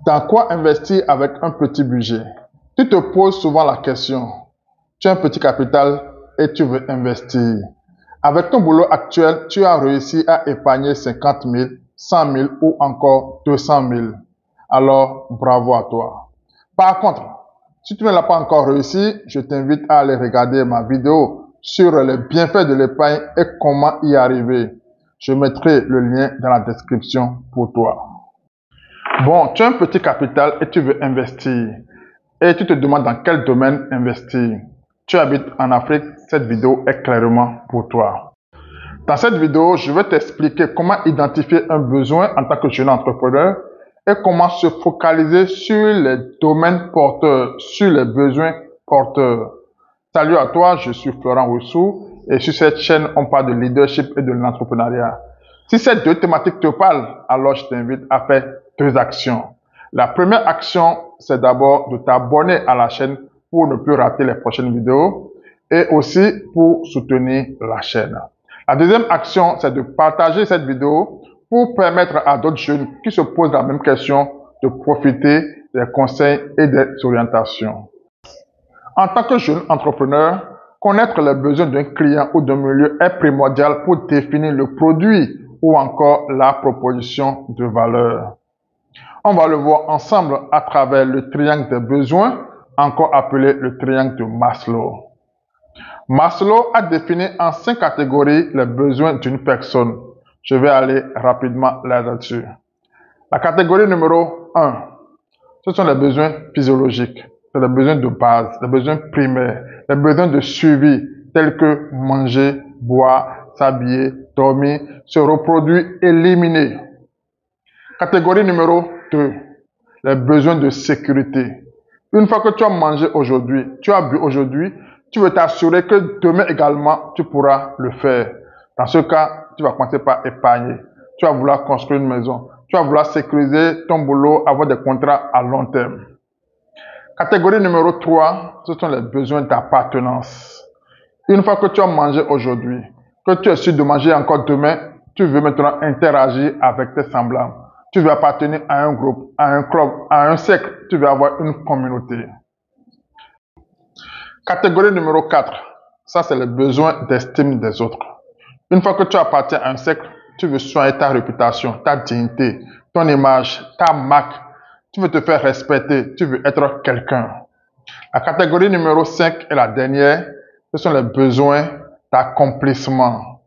Dans quoi investir avec un petit budget? Tu te poses souvent la question. Tu as un petit capital et tu veux investir. Avec ton boulot actuel, tu as réussi à épargner 50 000, 100 000 ou encore 200 000. Alors, bravo à toi. Par contre, si tu ne l'as pas encore réussi, je t'invite à aller regarder ma vidéo sur les bienfaits de l'épargne et comment y arriver. Je mettrai le lien dans la description pour toi. Bon, tu as un petit capital et tu veux investir. Et tu te demandes dans quel domaine investir. Tu habites en Afrique, cette vidéo est clairement pour toi. Dans cette vidéo, je vais t'expliquer comment identifier un besoin en tant que jeune entrepreneur et comment se focaliser sur les domaines porteurs, sur les besoins porteurs. Salut à toi, je suis Florent Roussou et sur cette chaîne, on parle de leadership et de l'entrepreneuriat. Si ces deux thématiques te parlent, alors je t'invite à faire deux actions. La première action, c'est d'abord de t'abonner à la chaîne pour ne plus rater les prochaines vidéos et aussi pour soutenir la chaîne. La deuxième action, c'est de partager cette vidéo pour permettre à d'autres jeunes qui se posent la même question de profiter des conseils et des orientations. En tant que jeune entrepreneur, connaître les besoins d'un client ou d'un milieu est primordial pour définir le produit ou encore la proposition de valeur. On va le voir ensemble à travers le triangle des besoins, encore appelé le triangle de Maslow. Maslow a défini en 5 catégories les besoins d'une personne. Je vais aller rapidement là-dessus. La catégorie numéro 1, ce sont les besoins physiologiques. C'est les besoins de base, les besoins primaires, les besoins de suivi, tels que manger, boire, s'habiller, dormir, se reproduire, éliminer. Catégorie numéro 2, les besoins de sécurité. Une fois que tu as mangé aujourd'hui, tu as bu aujourd'hui, tu veux t'assurer que demain également, tu pourras le faire. Dans ce cas, tu vas commencer par épargner. Tu vas vouloir construire une maison. Tu vas vouloir sécuriser ton boulot, avoir des contrats à long terme. Catégorie numéro 3, ce sont les besoins d'appartenance. Une fois que tu as mangé aujourd'hui, que tu es sûr de manger encore demain, tu veux maintenant interagir avec tes semblables. Tu veux appartenir à un groupe, à un club, à un cercle. Tu veux avoir une communauté. Catégorie numéro 4, ça c'est les besoins d'estime des autres. Une fois que tu appartiens à un cercle, tu veux soigner ta réputation, ta dignité, ton image, ta marque. Tu veux te faire respecter, tu veux être quelqu'un. La catégorie numéro 5 est la dernière, ce sont les besoins d'accomplissement.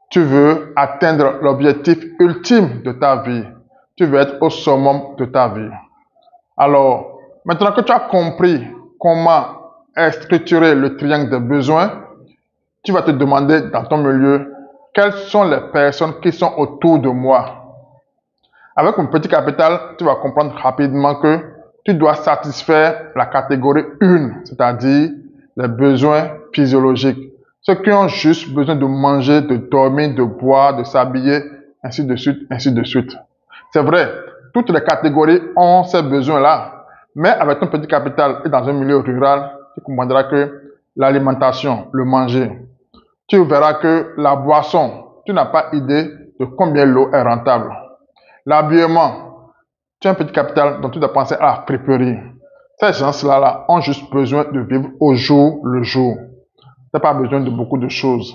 Tu veux atteindre l'objectif ultime de ta vie. Tu veux être au summum de ta vie. Alors, maintenant que tu as compris comment est structuré le triangle des besoins, tu vas te demander dans ton milieu, quelles sont les personnes qui sont autour de moi. Avec un petit capital, tu vas comprendre rapidement que tu dois satisfaire la catégorie 1, c'est-à-dire les besoins physiologiques. Ceux qui ont juste besoin de manger, de dormir, de boire, de s'habiller, ainsi de suite, ainsi de suite. C'est vrai, toutes les catégories ont ces besoins-là, mais avec ton petit capital et dans un milieu rural, tu comprendras que l'alimentation, le manger, tu verras que la boisson, tu n'as pas idée de combien l'eau est rentable. L'habillement, tu as un petit capital, donc tu dois penser à la friperie. Ces gens-là ont juste besoin de vivre au jour le jour. Tu n'as pas besoin de beaucoup de choses.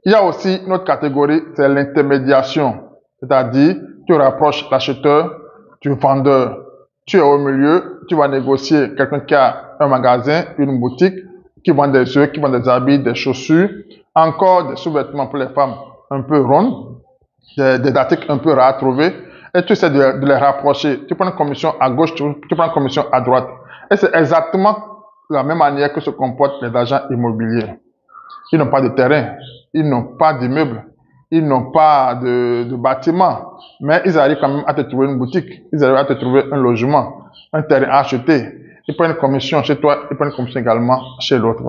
Il y a aussi une autre catégorie, c'est l'intermédiation. C'est-à-dire, tu rapproches l'acheteur du vendeur. Tu es au milieu, tu vas négocier quelqu'un qui a un magasin, une boutique, qui vend des œufs, qui vend des habits, des chaussures, encore des sous-vêtements pour les femmes un peu rondes, des articles un peu rares à trouver, et tu essaies de les rapprocher. Tu prends une commission à gauche, tu prends une commission à droite. Et c'est exactement la même manière que se comportent les agents immobiliers. Ils n'ont pas de terrain, ils n'ont pas d'immeuble, ils n'ont pas de bâtiment, mais ils arrivent quand même à te trouver une boutique, ils arrivent à te trouver un logement, un terrain à acheter. Ils prennent une commission chez toi, ils prennent une commission également chez l'autre.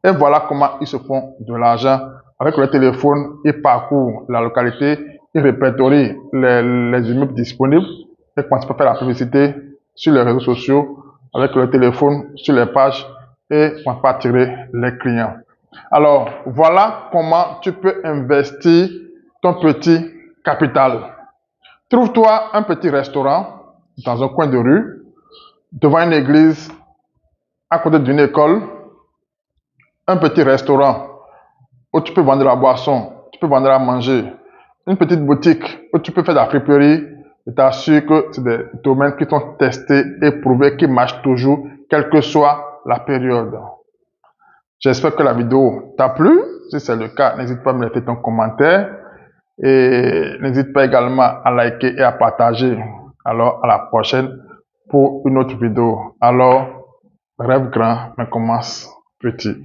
Et voilà comment ils se font de l'argent. Avec le téléphone, ils parcourent la localité, ils répertorient les immeubles disponibles et commencent par faire la publicité sur les réseaux sociaux, avec le téléphone, sur les pages et commencent par attirer les clients. Alors, voilà comment tu peux investir ton petit capital. Trouve-toi un petit restaurant, dans un coin de rue, devant une église, à côté d'une école, un petit restaurant où tu peux vendre la boisson, tu peux vendre à manger, une petite boutique où tu peux faire de la friperie, je t'assure que c'est des domaines qui sont testés et prouvés, qui marchent toujours, quelle que soit la période. J'espère que la vidéo t'a plu. Si c'est le cas, n'hésite pas à me laisser ton commentaire et n'hésite pas également à liker et à partager. Alors, à la prochaine pour une autre vidéo. Alors, rêve grand, mais commence petit.